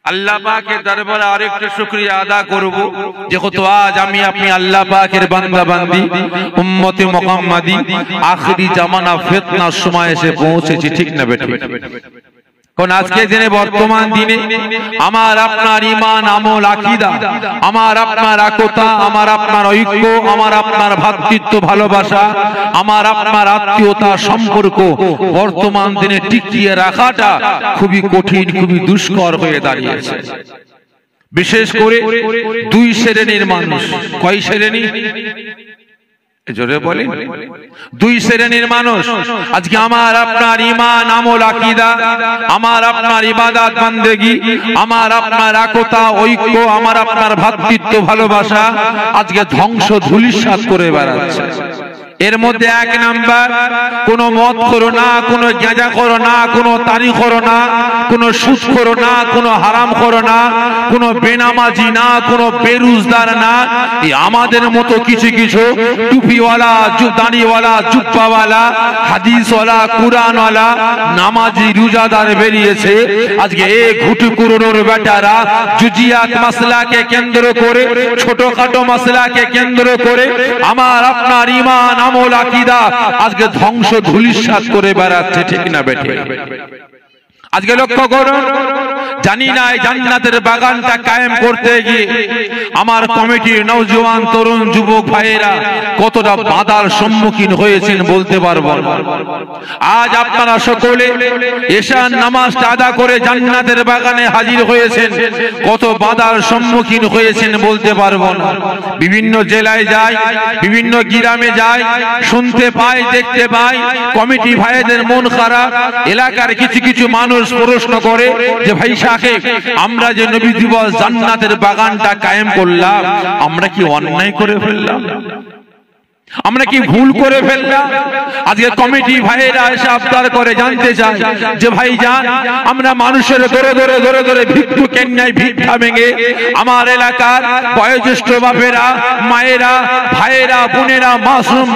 আল্লাহ পাকের দরবারে আরেকটা শুকরিয়া আদা করব, যেহেতু আজ আমি আপনি আল্লাহ পাকের বান্দা বান্দি উম্মতে মুহাম্মাদি আখেরি জামানা ফিতনার সময় এসে পৌঁছেছি, ঠিক না বেঠিক? কারণ আজকে দিনে বর্তমান দিনে আমার আপনার ঈমান আমল আকীদা, আমার আপনার একতা, আমার আপনার ঐক্য, আমার আপনার ভ্রাতৃত্ব ভালোবাসা, আমার আপনার আত্মীয়তা সম্পর্ক বর্তমান দিনে টিকিয়ে রাখাটা খুবই কঠিন, খুবই দুষ্কর হয়ে দাঁড়িয়েছে। বিশেষ করে দুই শ্রেণীর মানুষ। কয় শ্রেণী? জোরে বলেন। দুই শ্রেণীর মানুষ আজকে আমার আপনার ঈমান আমল আকীদা, আমার আপনার ইবাদত বান্দেগী, আমার আপনার একতা ঐক্য, আমার আপনার ভ্রাতৃত্ব ভালোবাসা আজকে ধ্বংস ধূলিসাৎ করে বেড়াচ্ছে। এর মধ্যে এক নাম্বার, কোন মদ করো না, কোন গাঁজা করো না, কোন তারি করো না, কোন সুদ করো না, কোন হারাম করো না, কোন বেনামাজি না, কোন বেরুজদার না। এই আমাদের মতো কিছু কিছু টুপিওয়ালা, দাড়িওয়ালা, জুব্বাওয়ালা, হাদিসওয়ালা, কুরআনওয়ালা, নামাজি রোজাদার বেরিয়েছে। আজকে এই ঘুটুকুরোর বেটারা জুজিয়াত মাসলাকে কেন্দ্র করে, ছোটখাটো মাসলাকে কেন্দ্র করে আমার আপনার ঈমান আমল আকীদা আজকে ধ্বংস ধূলিসাৎ করে বেড়াচ্ছে, ঠিক না বেঠিক? আজকে লক্ষ্য করুন, জানি না এই জান্নাতের বাগানটা কায়েম করতে গিয়ে আমার কমিটির নওজোয়ান তরুণ যুবক ভাইয়েরা কতটা বাধার সম্মুখীন হয়েছেন বলতে পারবো না। আজ আপনারা সকলে এশার নামাজটা আদা করে জান্নাতের বাগানে হাজির হয়েছেন, কত বাধার সম্মুখীন হয়েছেন বলতে পারবো না। বিভিন্ন জেলায় যায়, বিভিন্ন গ্রামে যায়, শুনতে পাই, দেখতে পাই কমিটি ভাইদের মন খারাপ। এলাকার কিছু কিছু মানুষ প্রশ্ন করে যে ভাই সাহেব, আমরা যে নবী দিবস জান্নাতের বাগানটা কায়েম করলাম, আমরা কি অন্যায় করে ফেললাম? আমরা কি ভুল করে ফেললাম? আজকে কমিটি ভাইয়েরা এসে আবদার করে জানতে চায় যে ভাই জান, আমরা মানুষের ধরে ধরে ধরে ধরে ভিক্ষুকের ন্যায় ভিক্ষা ভেঙে আমার এলাকার বয়োজ্যেষ্ঠ বাপেরা, মায়েরা, ভাইয়েরা, বোনেরা,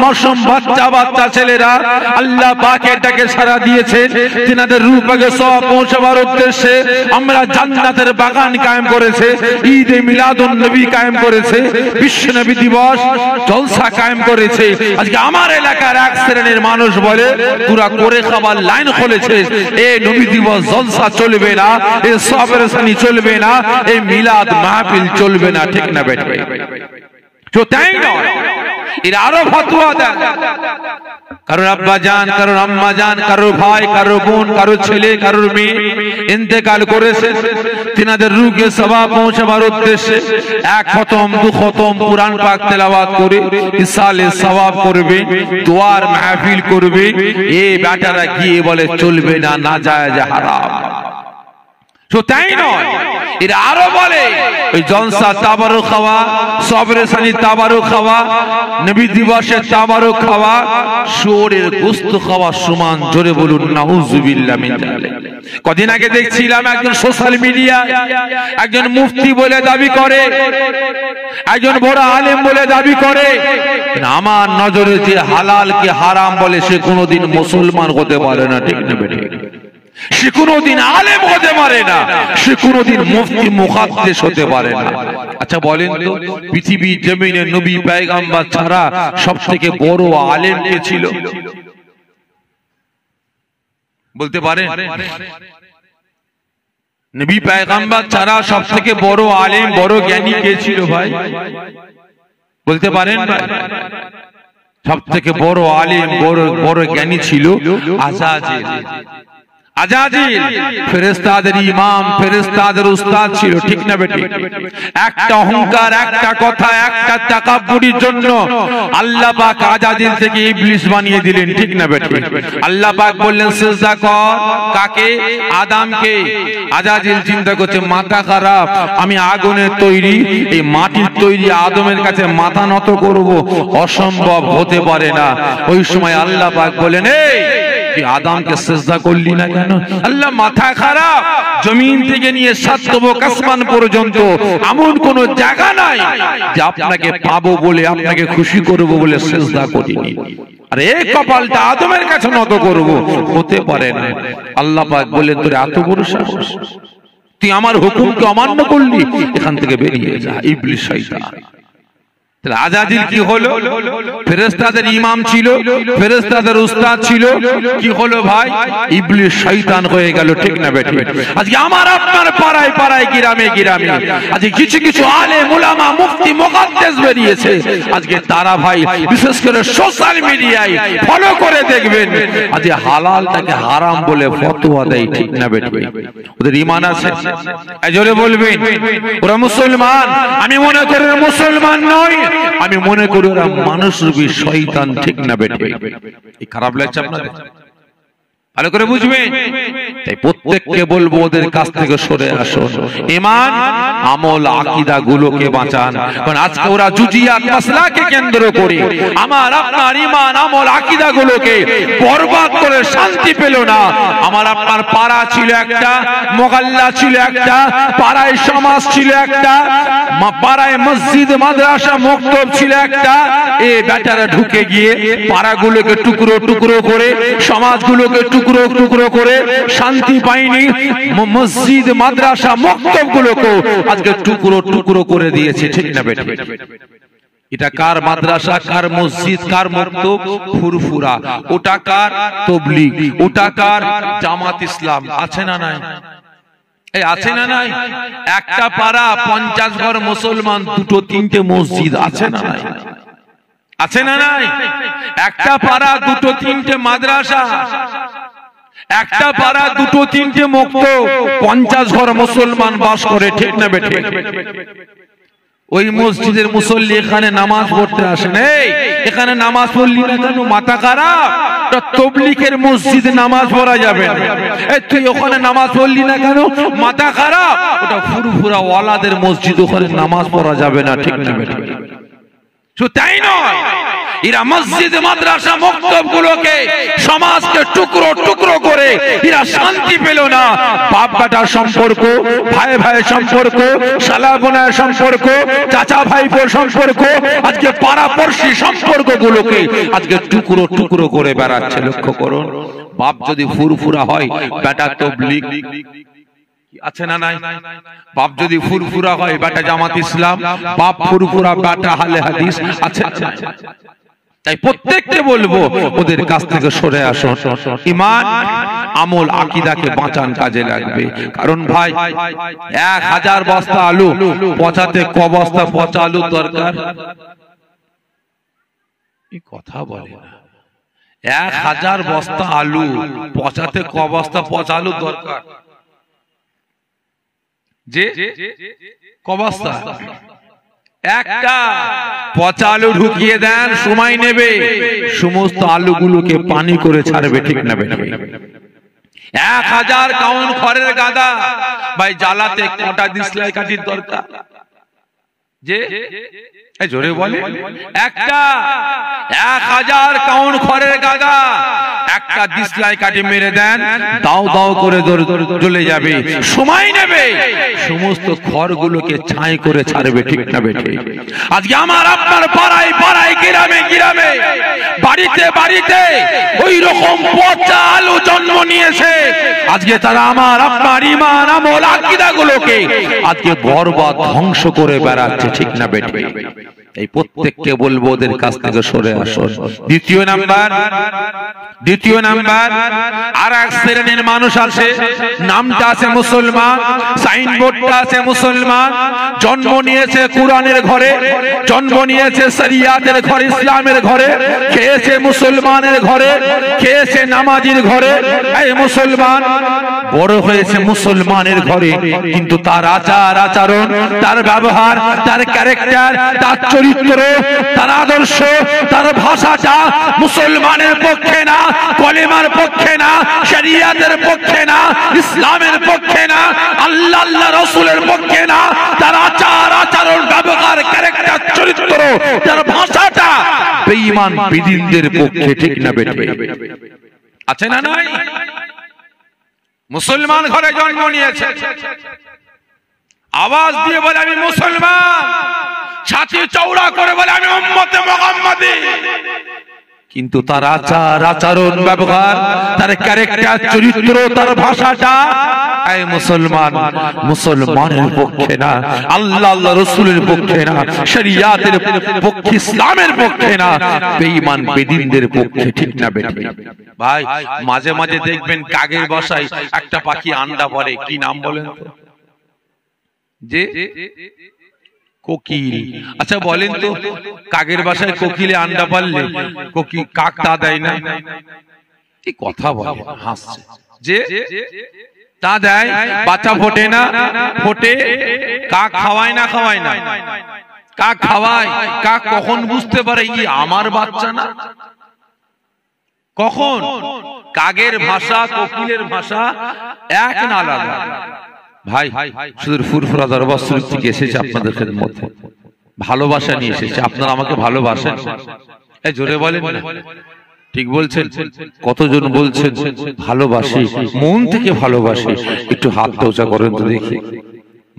মাসুম বাচ্চা বাচ্চা ছেলেরা আল্লাহ পাকের ডাকে সাড়া দিয়েছেন। তিনাদের রূপকে সওয়াব পৌঁছাবার উদ্দেশ্যে আমরা জান্নাতের বাগান কায়েম করেছে, ঈদে মিলাদুন নবী কায়েম করেছে, বিশ্ব নবী দিবস জলসা কায়েম করে। আজকে আমার এলাকার এক শ্রেণীর মানুষ বলে পুরা করে খাবার লাইন খুলেছে, এই নবী দিবস জলসা চলবে না, এই সবরেসানি চলবে না, এই মিলাদ মাহফিল চলবে না, ঠিক না বেঠিক? তো তাই নয়, এর আরো ফতোয়া দেন। কারোর আব্বা জান, কারোর আম্মা জান, কারোর ভাই, কারোর বোন, কারোর ছেলে, কারোর মেয়ে ইন্তেকাল করেছে, তিনাদের রূহে সওয়াব পৌঁছাবার উদ্দেশ্যে এক খতম দু খতম কুরআন পাক তেলাওয়াত করে ইসালে সওয়াব করবে, দোয়ার মাহফিল করবে। এই বেটারা গিয়ে বলে চলবে না, নাজায়েজ, হারাম। তো তাই নয়, এরা আরো বলে ওই জলসা তাবারুক খাওয়া, সবরেসানি তাবারুক খাওয়া, নবী দিবসের তাবারুক খাওয়া শুয়োরের গোশত খাওয়া সমান। জোরে বলুন নাউযুবিল্লাহ মিন যালিক। কদিন আগে দেখছিলাম একজন সোশ্যাল মিডিয়া একজন মুফতি বলে দাবি করে, একজন বড় আলেম বলে দাবি করে, আমার নজরে যে হালাল কে হারাম বলে সে কোনোদিন মুসলমান হতে পারে না, ঠিক না বেঠিক? সে কোনোদিন আলেম হতে পারে না, সে কোনোদিন মুফতি মুহাদ্দিস হতে পারে না। আচ্ছা বলেন তো, পৃথিবীর জমিনে নবী পয়গম্বর ছাড়া সবথেকে বড় আলেম কে ছিল? বলতে পারেন? নবী পয়গম্বর ছাড়া সবথেকে বড় আলেম, বড় জ্ঞানী কে ছিল ভাই? বলতে পারেন ভাই? সবথেকে বড় আলেম, বড় জ্ঞানী ছিল আজাজিল। আজাজিল ফেরেশতাদের ইমাম, ফেরেশতাদের উস্তাদ ছিল, ঠিক না বেঠিক? একটা অহংকার, একটা কথা, একটা তাকাব্বুরির জন্য আল্লাহ পাক আজাজিল থেকে ইবলিস বানিয়ে দিলেন, ঠিক না বেঠিক? আল্লাহ পাক বললেন সিজদা কর, কাকে? আদমকে। আজাজিল চিন্তা করছে মাথা খারাপ, আমি আগুনের তৈরি, এই মাটির তৈরি আদমের কাছে মাথা নত করব, অসম্ভব, হতে পারে না। ওই সময় আল্লাহ পাক বলেন এই আদমকে সিজদা করলি না কেন? আল্লাহ মাথা খারাপ? জমিন থেকে নিয়ে সাতব আসমান পর্যন্ত এমন কোন জায়গা নাই যে আপনাকে পাবো বলে, আপনাকে খুশি করব বলে সিজদা করিনি। আর এই কপালটা আদমের কাছে নত করব, হতে পারে না। আল্লাহ পাক বলেন তোর এত বড় সাহস? তুই আমার হুকুমকে অমান্য করলি, এখান থেকে বেরিয়ে যা, ইবলিস শয়তান। আজাজিল কি হলো? ফেরেশতাদের ইমাম ছিল, ফেরেশতাদের উস্তাদ ছিল, কি হলো ভাই? ইবলিস শয়তান হয়ে গেল, ঠিক না বেঠিক? আজকে আমার আপনার পাড়ায় পাড়ায়, গ্রামে গ্রামে আজকে কিছু কিছু আলেম উলামা মুফতি মুকাদ্দেস বেরিয়েছে। আজকে তারা ভাই বিশেষ করে সোশ্যাল মিডিয়ায় ফলো করে দেখবেন, আজকে হালালটাকে হারাম বলে ফতোয়া দেয়, ঠিক না বেঠিক? ওদের ঈমান আছে? জোরে বলবেন। ওরা মুসলমান? আমি মনে করি মুসলমান নয়, আমি মনে করি ওরা মানুষ রূপী শয়তান, ঠিক না বেঠিক? এই খারাপ লাগছে আপনাদের? ভালো করে বুঝবেন। তাই প্রত্যেককে বলবো ওদের কাছ থেকে সরে আসুন, ঈমান আমল আকীদা গুলোকে বাঁচান। কারণ আজকে ওরা জুজিয়াত মাসলাকে কেন্দ্র করে আমার আপনার ঈমান আমল আকীদা গুলোকে বরবাদ করে শান্তি পেল না। আমার আপনার পাড়া ছিল একটা, মোহাল্লা ছিল একটা, পাড়ায় সমাজ ছিল একটা, পাড়ায় মসজিদ মাদ্রাসা মক্তব ছিল একটা। এই বেটারা ঢুকে গিয়ে পাড়াগুলোকে টুকরো টুকরো করে, সমাজগুলোকে টুকরো টুকরো করে শান্তি পাইনি। মসজিদ মাদ্রাসা মক্তব গুলোকে আজকে টুকরো টুকরো করে দিয়েছে, ঠিক না বেঠিক? এটা কার মাদ্রাসা, কার মসজিদ, কার মক্তব? ফুরফুরা। ওটা কার? তাবলীগ। ওটা কার? জামাত ইসলাম। আছে না নাই? এই আছে না নাই? একটা পাড়া 50 ঘর মুসলমান, দুটো তিনটে মসজিদ, আছে না নাই? আছে না নাই? একটা পাড়া দুটো তিনটে মাদ্রাসা, একটা পাড়া দুটো তিনটে মক্তব, 50 ঘর মুসলমান বাস করে, ঠিক না বেঠিক? ওই মসজিদের মুসল্লি এখানে নামাজ পড়তে আসেন। এই এখানে নামাজ পড়লি না কেন? মাথা খারাপ? তাবলীগের মসজিদে নামাজ পড়া যাবে না। এই তুই ওখানে নামাজ পড়লি না কেন? মাথা খারাপ? ওটা ফুরফুরা ওয়ালাদের মসজিদ, ওখানে নামাজ পড়া যাবে না, ঠিক না বেঠিক? শুধু তাই নয়, এরা মসজিদ মাদ্রাসা মক্তব গুলোকে, সমাজকে টুকরো টুকরো করে এরা শান্তি পেল না। বাপ বেটার সম্পর্ক, ভাই ভাইয়ের সম্পর্ক, শালা বোনের সম্পর্ক, চাচা ভাইপোর সম্পর্ক, আজকে পাড়া পড়শি সম্পর্ক গুলোকে আজকে টুকরো টুকরো করে বেড়াচ্ছে। লক্ষ্য করুন, বাপ যদি ফুরফুরা হয়, বেটা তাবলীগ, আছে না নাই? বাপ যদি ফুরফুরা হয়, বেটা জামাত ইসলাম, বাপ ফুরফুরা, বেটা আহলে হাদিস, আছে? তাই প্রত্যেককে বলবো ওদের কাছ থেকে সরে আসুন, ঈমান আমল আকীদাকে বাঁচান, কাজে লাগবে। কারণ ভাই 1000 বস্তা আলু পচাতে ক বস্তা পচা আলু দরকার? এই কথা বলে না। 1000 বস্তা আলু পচাতে ক বস্তা পচা আলু দরকার? যে ক বস্তা? একটা পচা আলু ঢুকিয়ে দেন, সময় নেবে, সমস্ত আলুগুলোকে পানি করে ছাড়বে, ঠিক না বেঠিক? 1000 কাউন খড়ের গাদা ভাই জ্বালাতে কটা দিসলাই কাঠির দরকার? যে জোরে বলে, একটা 1000 কাউন খড়ের গাদা, একটা দিসলাই কাঠি মেরে দেন, দাও দাও করে জ্বলে যাবে, সময় নেবে, সমস্ত খড়গুলোকে ছাই করে ছাড়বে, ঠিক না বেঠিক? আজকে আমার আপনার পাড়ায় পাড়ায়, গ্রামে গ্রামে, বাড়িতে বাড়িতে ওই রকম পচা আলু জন্ম নিয়েছে। আজকে তারা আমার আপনার ঈমান আমল আকীদা গুলোকে আজকে বরবাদ ধ্বংস করে বেড়াচ্ছে, ঠিক না বেঠিক? এই প্রত্যেককে বলবো ওদের কাছ থেকে সরে আসুন। দ্বিতীয় নাম্বার, আর এক শ্রেণীর মানুষ আছে, নামটা আছে মুসলমান, সাইনবোর্ডটা আছে মুসলমান, জন্ম নিয়েছে কোরআনের ঘরে, জন্ম নিয়েছে শরিয়াতের ঘরে, ইসলামের ঘরে, খেয়েছে মুসলমানের ঘরে, খেয়েছে নামাজির ঘরে। এই মুসলমান বড় হয়েছে মুসলমানের ঘরে, কিন্তু তার আচার আচরণ, তার ব্যবহার, তার ক্যারেক্টার, তার চরিত্র, তার আদর্শ, তার ভাষাটা মুসলমানের পক্ষে না, কলেমার পক্ষে না, শরিয়াতের পক্ষে না, ইসলামের পক্ষে না, আল্লাহ আল্লাহ রাসূলের পক্ষে না। তার আচার আচরণ, ব্যবহার, ক্যারেক্টার, চরিত্র, তার ভাষাটা বেঈমান বিদিনদের পক্ষে, ঠিক না বেঠিক? আছে না নাই? মুসলমান ঘরে জন্ম নিয়েছে, আওয়াজ দিয়ে বলে আমি মুসলমান, ছাতি চওড়া করে বলে আমি উম্মতে মুহাম্মাদি। কিন্তু তার আচার আচরণ ব্যবহার, তার ক্যারেক্টার, চরিত্র, তার ভাষাটা এই মুসলমানের পক্ষে না, আল্লাহ রাসূলের পক্ষে না, শরিয়াতের পক্ষে, ইসলামের পক্ষে না, বেঈমান বেদিনদের পক্ষে। ঠিক না বেঠিক? ভাই মাঝে মাঝে দেখবেন কাকের বাসায় একটা পাখি আন্ডা পারে, কি নাম বলেন তো? যে কোকিল। আচ্ছা বলেন তো, কাকের বাসায় কোকিলে আন্ডা পারলে কাক তা দেয় না? কি কথা বলে, হাসছে। যে তা দেয়, বাচ্চা ফোটে না? ফোটে। কাক খাওয়ায় না? খাওয়ায় না? কাক খাওয়ায়। কাক কখন বুঝতে পারে কি আমার বাচ্চা না? কখন? কাকের ভাষা কোকিলের ভাষা এক না আলাদা? ভাই শুধু ফুরফুরা দরবার শরীফ থেকে এসেছে আপনাদের মধ্যে, ভালোবাসা নিয়ে এসেছে। আপনারা আমাকে ভালোবাসেন? এই জোরে বলেন না। ঠিক বলছেন? কতজন বলছেন ভালোবাসি, মন থেকে ভালোবাসি? একটু হাতটা উঁচা করেন তো দেখি।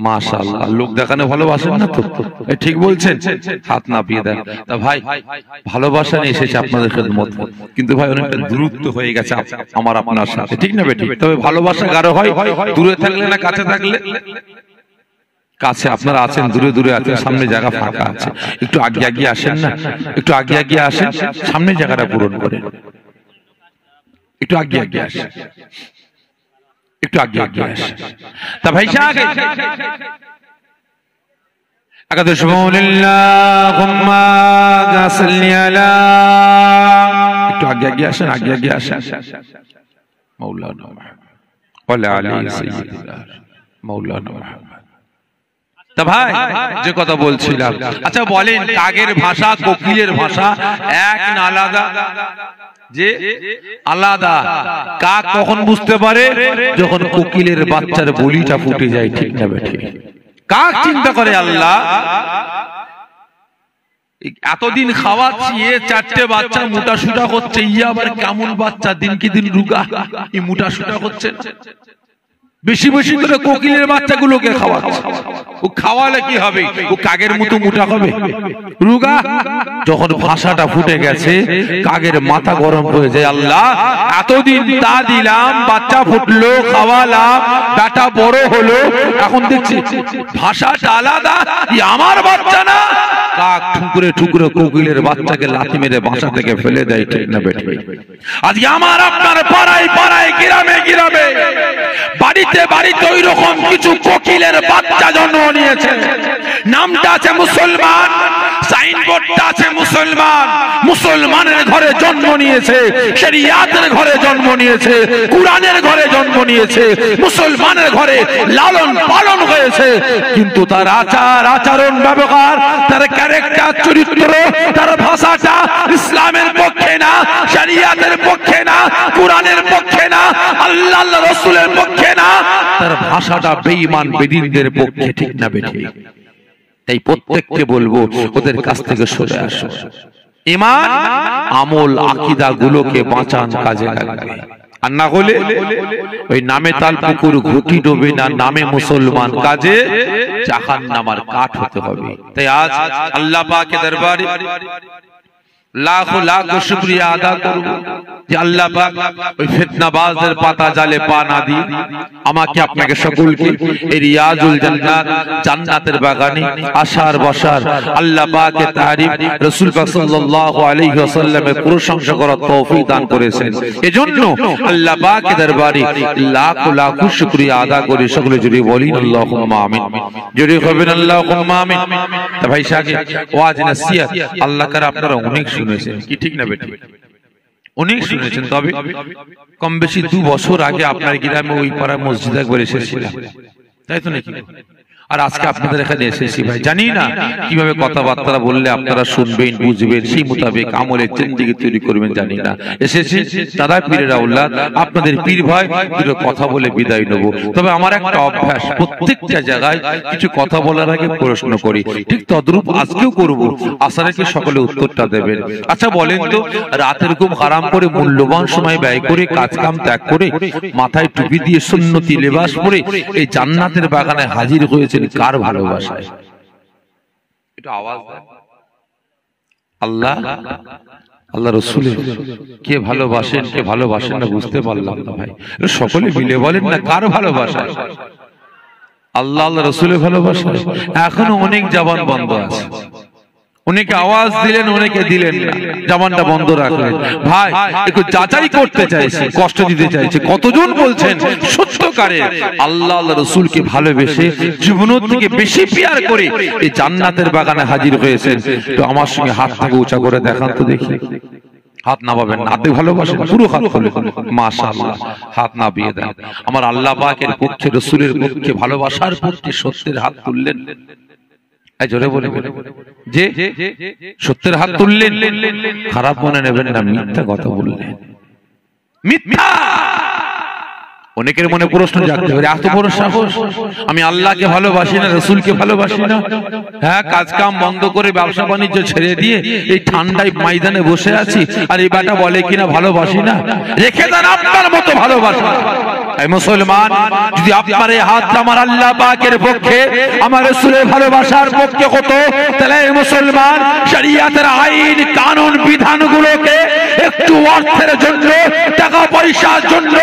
মাশাআল্লাহ, লোক দেখানো ভালোবাসেন না তো? ঠিক বলছেন? হাত নাপিয়ে দেন। তা ভাই ভালোবাসা নিয়ে এসেছে আপনাদের মধ্যে, কিন্তু ভাই অনেকটা দূরত্ব হয়ে গেছে আমার আপনার সাথে। ঠিক না বেঠিক? তবে ভালোবাসা গাঢ় হয় দূরে থাকলে না কাছে থাকলে? কাছে আপনারা আছেন, দূরে দূরে আছেন, সামনে জায়গা ফাঁকা আছে, একটু আগে আগে আসেন না? একটু আগে আগে আসেন, সামনে জায়গাটা পূরণ করেন। একটু আগে আগে আসেন, একটু আগে আগে আসেন। তা ভাই সাহেব আগাদ সুবহানাল্লাহুম্মা সাল্লি আলা, একটু আগে আগে আসেন, আগে আগে আসেন। মাওলানা ওয়া আলা আলি সাইয়্যিদিনা মাওলানা মুহাম্মদ। তা ভাই যে কথা বলছিলাম, আচ্ছা বলেন কাকের ভাষা কোকিলের ভাষা এক না আলাদা? যে আলাদা। কাক কখন বুঝতে পারে? যখন কোকিলের বাচ্চার বলিটা ফুটে যায়। ঠিক না বেঠিক? কাক চিন্তা করে আল্লাহ এতদিন খাওয়াচ্ছি, এ চারটে বাচ্চা মোটা সুটা করছে, ইয়া আবার কেমন বাচ্চা, দিনকে দিন রুগা, এই মোটা সুটা করছে। বেশি বেশি করে কোকিলের বাচ্চাগুলোকে খাওয়াচ্ছে। ও খাওয়ালে কি হবে? ও কাকের মতো মোটা হবে, রুগা। যখন ভাষাটা ফুটে গেছে কাকের মাথা গরম হয়ে যায়। আল্লাহ এতদিন তা দিলাম, বাচ্চা ফুটলো, খাওয়ালাম, বেটা বড় হলো, এখন দেখছি ভাষাটা আলাদা, আমার বাচ্চা না। কাক ঠুকরে ঠুকরে কোকিলের বাচ্চাকে লাথি মেরে বাসা থেকে ফেলে দেয়। ঠিক না বেঠিক? আজকে আমার আপনার পাড়ায় পাড়ায়, গ্রামে গ্রামে, বাড়িতে বাড়িতে ওই রকম কিছু কোকিলের বাচ্চা জন্ম নিয়েছে। নামটা আছে মুসলমান, সাইনবোর্ডটা আছে মুসলমান, মুসলমানের ঘরে জন্ম নিয়েছে, শরিয়াতের ঘরে জন্ম নিয়েছে, কুরআনের ঘরে জন্ম নিয়েছে, মুসলমানের ঘরে লালন পালন হয়েছে, কিন্তু তার আচার আচরণ ব্যবহার, তার ক্যারেক্টার চরিত্র, তার ভাষাটা ইসলামের পক্ষে না, শরিয়াতের পক্ষে না, কুরআনের পক্ষে না, আল্লাহর রাসূলের পক্ষে না, তার ভাষাটা বেঈমান বেদিনদের পক্ষে। ঠিক না বেঠিক? তাই প্রত্যেককে বলবো ওদের কাছ থেকে সরে আসো। ঈমান আমল আকীদা গুলোকে বাঁচান, কাজে লাগবে। আর না হলে ওই নামে তাল পুকুর ঘুটি ডোবে না, নামে মুসলমান কাজে জাহান্নামের কাঠ হতে হবে। তাই আজ আল্লাহ পাকের দরবারে লাখো লাখো শুকরিয়া আদা করব যে আল্লাহ পাক ওই ফিতনাবাজদের পাতা জালে পা না দিয়ে আমাকে আপনাকে সকলকে এই রিয়াজুল জান্নাত, জান্নাতের বাগানে আসার বসার, আল্লাহ পাকের তারিফ, রাসূল পাক সাল্লাল্লাহু আলাইহি ওয়াসাল্লামের প্রশংসা করার তৌফিক দান করেছেন। এজন্য আল্লাহ পাকের দরবারে লাখো লাখো শুকরিয়া আদা করি। সকলে জুড়ে বলি আল্লাহুম্মা আমিন, জুড়ে হবেন আল্লাহুম্মা আমিন। তা ভাই সাহেব ওয়াজ নসিহত আল্লাহ করে আপনারা অনেক শুনেছেন, কি ঠিক না বেটি? অনেক শুনেছেন। তবে কম বেশি 2 বছর আগে আপনার গ্রামে ওই পাড়া মসজিদে একবার এসেছিলাম, তাই তো নাকি? আর আজকে আপনাদের এখানে এসেছি ভাই, জানি না কিভাবে কথাবার্তা বললে আপনারা শুনবেন, বুঝবেন, সেই মোতাবেক আমলের জিন্দেগি তৈরি করবেন, জানি না। এসেছি দাদা পীরের আওলাদ, আপনাদের পীর ভাই, দুটো কথা বলে বিদায় নেব। তবে আমার একটা অভ্যাস, প্রত্যেকটা জায়গায় কিছু কথা বলার আগে প্রশ্ন করি, ঠিক তদ্রূপ আজকেও করব। আশা রাখি সকলে উত্তরটা দেবেন। আচ্ছা বলেন তো, রাতের ঘুম হারাম করে, মূল্যবান সময় ব্যয় করে, কাজ কাম ত্যাগ করে, মাথায় টুপি দিয়ে সুন্নতি লেবাস পরে এই জান্নাতের বাগানে হাজির হয়েছে কার ভালোবাসায়? একটু আওয়াজ দেন। আল্লাহ আল্লাহ রসুলের কে ভালোবাসেন কে ভালোবাসেন না বুঝতে পারলাম না ভাই। সকলে মিলে বলেন না কার ভালোবাসা? আল্লাহ আল্লাহ রসুলের ভালোবাসা। এখনো অনেক জবান বন্ধ আছে, অনেকে আওয়াজ দিলেন অনেকে দিলেন না, জবানটা বন্ধ রাখলেন। ভাই একটু যাচাই করতে চাইছি, কষ্ট দিতে চাইছি, কতজন বলছেন সত্যকারে আল্লাহ আল্লাহ রসুলকে ভালোবেসে জীবনের থেকে বেশি প্যার করে এই জান্নাতের বাগানে হাজির হয়েছেন? তো আমার সঙ্গে হাতটাকে উঁচা করে দেখান তো দেখি। হাত নামাবেন না, হাতে ভালোবাসেন, পুরো হাত তুলে মাশাআল্লাহ, হাত নামিয়ে দেন। আমার আল্লাহ পাকের পক্ষে রসুলের পক্ষে ভালোবাসার পক্ষে সত্যের হাত তুললেন। জোরে বলে যে সত্যের হাত তুললেন, খারাপ মনে নেবেন না, মিথ্যা কথা বললেন, মিথ্যা। অনেকের মনে প্রশ্ন জাগতে পারে, এত বড় সাহস, আমি আল্লাহকে ভালোবাসি না রসুলকে ভালোবাসি না? হ্যাঁ, কাজ কাম বন্ধ করে ব্যবসা বাণিজ্য ছেড়ে দিয়ে এই ঠান্ডায় ময়দানে বসে আছি, আর এই বেটা বলে কিনা ভালোবাসি না। রেখে দেন আপনার মতো ভালোবাসা। এই মুসলমান, যদি আপনার এই হাতটা আমার আল্লাহ পাকের পক্ষে আমার রসুলের ভালোবাসার পক্ষে হতো, তাহলে এই মুসলমান শরিয়াতের আইন কানুন বিধানগুলোকে একটু অর্থের জন্য, টাকা পয়সার জন্য,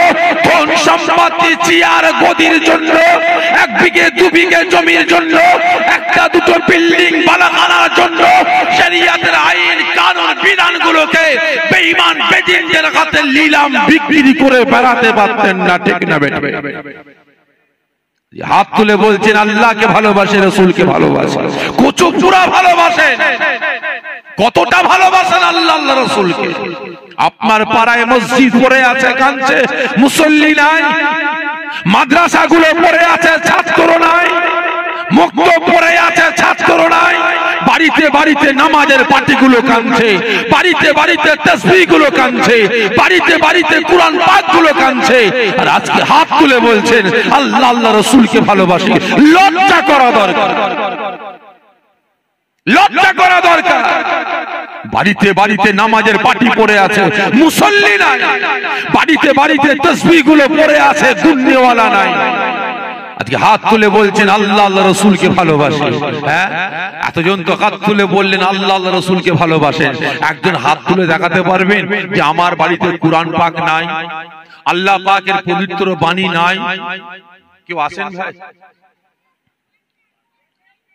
ধন সম্পত্তি চেয়ার গদির জন্য, 1 বিঘে 2 বিঘে জমির জন্য, একটা দুটো বিল্ডিং বানানোর জন্য শরিয়াতের আইন কানুন বিধানগুলোকে বেঈমান বেদিনদের হাতে নিলাম বিক্রি করে বেড়াতে পারতেন না, ঠিক না বেটা? হাত তুলে বলছেন আল্লাহকে ভালোবাসে রসুলকে ভালোবাসে, কচু পুরা ভালোবাসেন। কতটা ভালোবাসেন আল্লাহ আল্লাহ রসুলকে? আপনার পাড়ায় মসজিদ পড়ে আছে, কাঁদছে, মুসল্লি নাই, মাদ্রাসাগুলো পড়ে আছে, ছাত্র নাই, মুক্ত পড়ে আছে, ছাত্র নাই, বাড়িতে বাড়িতে নামাজের পাটিগুলো কাঁদছে, বাড়িতে বাড়িতে তাসবিহগুলো কাঁদছে, বাড়িতে বাড়িতে কোরআন পাকগুলো কাঁদছে, আর আজকে হাত তুলে বলছেন আল্লাহ আল্লাহ রসুলকে ভালোবাসি। লজ্জা করা দরকার, লজ্জা করা দরকার। বাড়িতে বাড়িতে নামাজের পাটি পড়ে আছে, মুসল্লি নাই, বাড়িতে বাড়িতে তাসবিহগুলো পড়ে আছে, দুনিয়াওয়ালা নাই। আজকে হাত তুলে বলছেন আল্লাহ আল্লাহ রসুলকে ভালোবাসে। হ্যাঁ, এতজন তো হাত তুলে বললেন আল্লাহ আল্লাহ রসুলকে ভালোবাসেন। একজন হাত তুলে দেখাতে পারবেন যে আমার বাড়িতে কোরআন পাক নাই, আল্লাহ পাকের পবিত্র বাণী নাই? কেউ আছেন ভাই?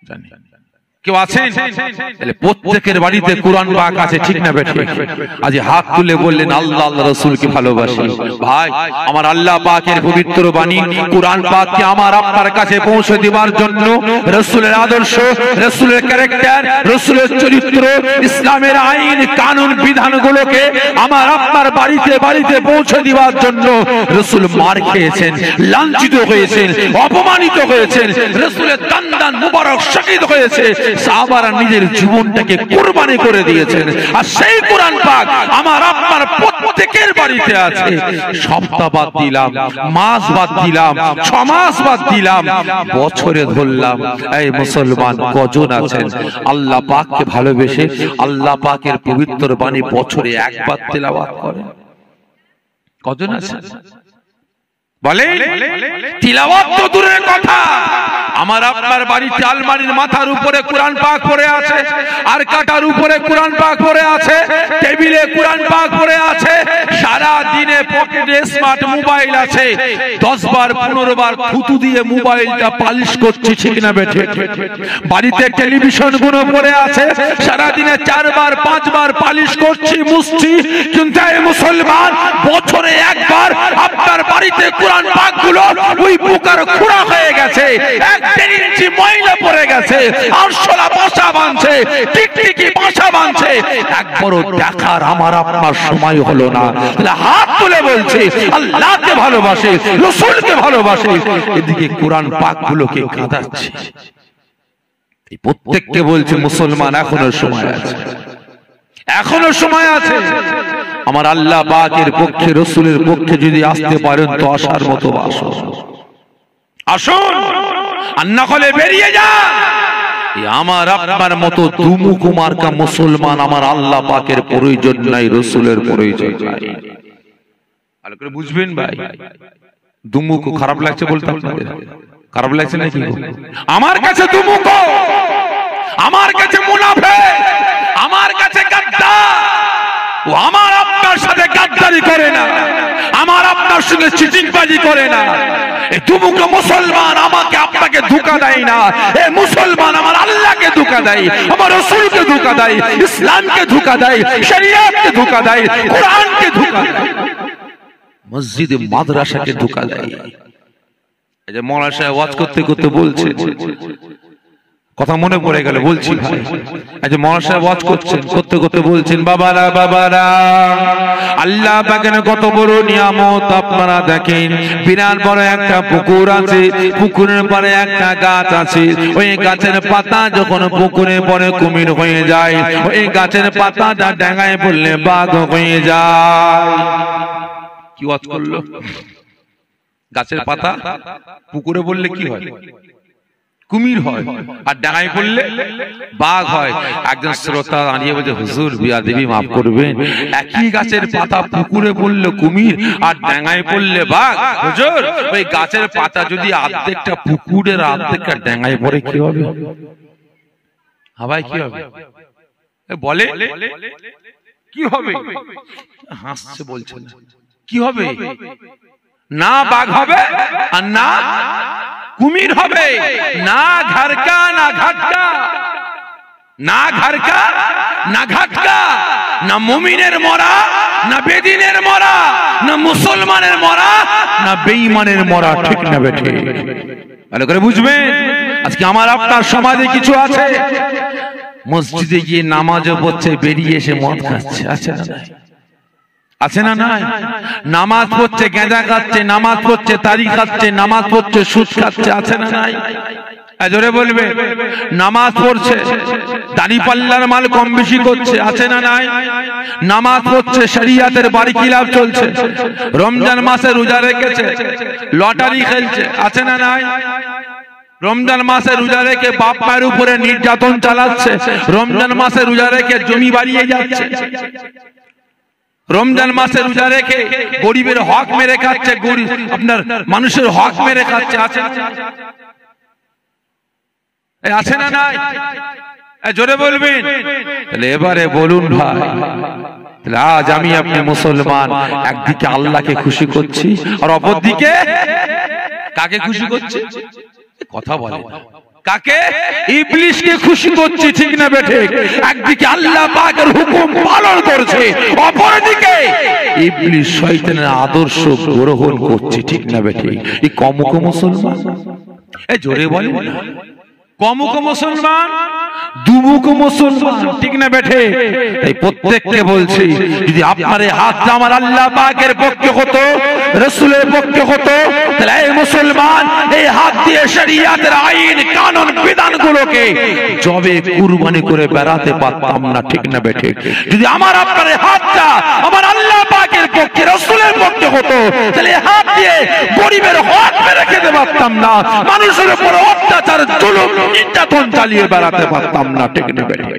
জানি কেউ আছেন? প্রত্যেকের বাড়িতে কোরআন পাক আছে, ঠিক না বেটা? আজ হাত তুলে বললেন আল্লাহ আল্লাহ রসুলকে ভালোবাসি। ভাই, আমার আল্লাহ পাকের পবিত্র বাণী কোরআন পাককে আমার আপনার কাছে পৌঁছে দেওয়ার জন্য রসুলের আদর্শ, রসুলের ক্যারেক্টার, রসুলের চরিত্র, ইসলামের আইন কানুন বিধানগুলোকে আমার আপনার বাড়িতে বাড়িতে পৌঁছে দেওয়ার জন্য রসুল মার খেয়েছেন, লাঞ্ছিত হয়েছেন, অপমানিত হয়েছেন, রসুলের দান মুবারক শহীদ হয়েছে, সাহাবারা নিজের জীবনটাকে কুরবানি করে দিয়েছেন। আর সেই কোরআন পাক আমার আপনার প্রত্যেকের বাড়িতে আছে। সপ্তাহ বাদ দিলাম, মাস বাদ দিলাম, 6 মাস বাদ দিলাম, বছরে ধরলাম, এই মুসলমান কজন আছেন আল্লাহ পাককে ভালোবেসে আল্লাহ পাকের পবিত্র বাণী বছরে একবার তেলাওয়াত করেন? কজন আছেন বলে? তিলাওয়াত তো দূরের কথা, আমার আপনার বাড়িতে আলমারির মাথার উপরে কোরআন পাক পড়ে আছে, আর কাটার উপরে কোরআন পাক পড়ে আছে, টেবিলে কোরআন পাক পড়ে আছে, সারা দিনে পকেটে স্মার্ট মোবাইল আছে, 10 বার 15 বার থুতু দিয়ে মোবাইলটা পালিশ করছি, ঠিক না বেঠে? বাড়িতে টেলিভিশন গুলো পড়ে আছে, সারা দিনে 4 বার 5 বার পালিশ করছি, মুছছি, কিন্তু এই মুসলমান বছরে একবার আপনার বাড়িতে কোরআন পাক গুলো ওই বুকার খুঁড়া হয়ে গেছে, 1 ইঞ্চি ময়লা পড়ে গেছে, আরশোলা বাসা বাঁধছে, টিকটিকি বাসা বাঁধছে, একবারও দেখার আমার আপনার সময় হলো না। হাত তুলে বলছে আল্লাহকে ভালোবাসে, রাসূলকে ভালোবাসে, এদিকে কোরআন পাক গুলোকে কাঁদাচ্ছে। এই প্রত্যেককে বলছে মুসলমান এখনো সময় আছে, এখনো সময় আছে। আমার আল্লাহ পাকের পক্ষে রাসূলের পক্ষে যদি আসতে পারেন তো আসার মতো আসুন, আসুন, আর না হলে বেরিয়ে যান। আমার আপনার মতো দুমুখ মার্কা মুসলমান আমার আল্লাহ পাকের প্রয়োজন নাই, রাসূলের প্রয়োজন নাই। ভালো করে বুঝবেন ভাই। দুমুখ খারাপ লাগছে বলতে আপনাদের? খারাপ লাগছে নাকি? আমার কাছে দুমুখ, আমার কাছে মুনাফিক, আমার কাছে গাদ্দার, ও আমার আপনার সাথে গাদ্দারি করে না, আমার আপনার সঙ্গে চিটিংবাজি করে না। এই দুমুখ মুসলমান আমাকে আপনাকে ধোঁকা দেয় না, এই মুসলমান আমার আল্লাহকে ধোঁকা দেয়, আমার রাসূলকে ধোঁকা দেয়, ইসলামকে ধোঁকা দেয়, শরীয়তকে ধোঁকা দেয়, কোরআনকে ধোঁকা দেয়, মসজিদে মাদ্রাসাকে ধোঁকা দেয়। এই যে মৌলানা সাহেব ওয়াজ করতে করতে বলছে, কথা মনে পড়ে গেল বলছি ভাই। এই যে মৌলানা সাহেব ওয়াজ করছেন, করতে করতে বলছেন, বাবারা বাবারা আল্লাহ পাকের কত বড় নিয়ামত আপনারা দেখেন। বিরাট বড় একটা পুকুর আছে, পুকুরের পরে একটা গাছ আছে, ওই গাছের পাতা যখন পুকুরে পরে কুমির হয়ে যায়, ওই গাছের পাতাটা ডাঙায় পড়লে বাঘ হয়ে যায়। কি ওয়াজ করলো? গাছের পাতা পুকুরে বললে কি হয়? কুমির হয়, আর ডাঙায় পড়লে বাঘ হয়। একজন শ্রোতা দাঁড়িয়ে বলছে, হুজুর বিয়াদবি মাফ করবেন, একই গাছের পাতা পুকুরে পড়লে কুমির আর ডাঙায় পড়লে বাঘ। হুজুর ওই গাছের পাতা যদি অর্ধেকটা পুকুরের অর্ধেকটা ডাঙায় পড়ে কি হবে? হাবাই কি হবে বলে? কি হবে? হাসছে, বলছে কি হবে? না বাঘ হবে আর না কুমির হবে, না ঘরকা না ঘাটকা, না ঘরকা না ঘাটকা, না মুমিনের মরা না বেদিনের মরা, না মুসলমানের মরা না বেঈমানের মরা। ঠিক না বেঠে? ভালো করে বুঝবেন। আজকে আমার আপনার সমাজে কিছু আছে মসজিদে গিয়ে নামাজও পড়ছে, বেরিয়ে এসে মদ খাচ্ছে, আছে না? আছে না? নাই। নামাজ পড়ছে, গাঁজা খাচ্ছে, নামাজ পড়ছে, তারি খাচ্ছে, নামাজ পড়ছে, সুদ খাচ্ছে, আছে না? নাই। জোরে বলবে। নামাজ পড়ছে, দাড়ি পাল্লার মাল কম বেশি করছে, আছে না? নাই। নামাজ পড়ছে, শরিয়াতের বাড়ি খিলাফ চলছে, রমজান মাসে রোজা রেখেছে, লটারি খেলছে, আছে না? নাই। রমজান মাসে রোজা রেখে বাপ মায়ের উপরে নির্যাতন চালাচ্ছে, রমজান মাসে রোজা রেখে জমি বাড়িয়ে যাচ্ছে, রমজান মাসে রোজা রেখে গরিবের হক মেরে খাচ্ছে, গরিব আপনার মানুষের হক মেরে খাচ্ছে, আছে না? আছে না? নাই। জোরে বলবেন। তাহলে এবারে বলুন ভাই, আজ আমি আপনি মুসলমান একদিকে আল্লাহকে খুশি করছি আর অপরদিকে কাকে খুশি করছি? কথা বলে কাকে? ইবলিশকে খুশি করছি, ঠিক না বেঠে? একদিকে আল্লাহ পাকের হুকুম পালন করছে, অপরদিকে ইবলিশ শয়তানের আদর্শ গ্রহণ করছে, ঠিক না বেঠে? এই কমুক মুসলমান, এই জোরে বলে কমুক মুসলমান, দুমুখ মুসলমান, ঠিক না বেঠে? এই প্রত্যেককে বলছি, যদি আপনার এই হাতটা আমার আল্লাহ পাকের পক্ষে হতো, রাসূলের পক্ষে হতো, তাহলে এই মুসলমান এই হাত দিয়ে শরিয়াতের আইন কানুন বিধানগুলোকে জবে কুরবানি করে বেড়াতে পারতাম না, ঠিক না বেঠে? যদি আমার আপনার এই হাতটা আমার আল্লাহ পাকের পক্ষে, রাসূলের পক্ষে হতো, তাহলে এই হাত দিয়ে গরিবের হক মেরে খেতে পারতাম না, মানুষের উপর অত্যাচার জুলুম নির্যাতন চালিয়ে বেড়াতে পারতাম না, ঠিক না বেঠে?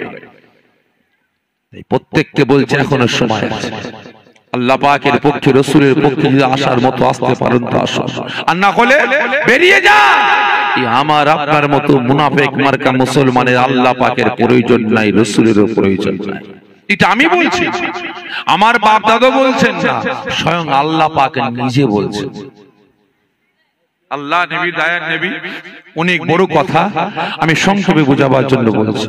প্রত্যেককে বলছে এখনো সময় আছে। আল্লাহ পাকের পক্ষে, রাসূলের পক্ষে যদি আসার মতো আসতে পারেন তো আসুন, আর না হলে বেরিয়ে যা। আমার আপনার মতো মুনাফিক মার্কা মুসলমানের আল্লাহ পাকের প্রয়োজন নাই, রাসূলেরও প্রয়োজন নাই। এটা আমি বলছি, আমার বাপ দাদা বলছেন না, স্বয়ং আল্লাহ পাক নিজে বলছেন। আল্লাহ নবী, দয়ার নবী, অনেক বড় কথা আমি সংক্ষেপে বোঝাবার জন্য বলছি।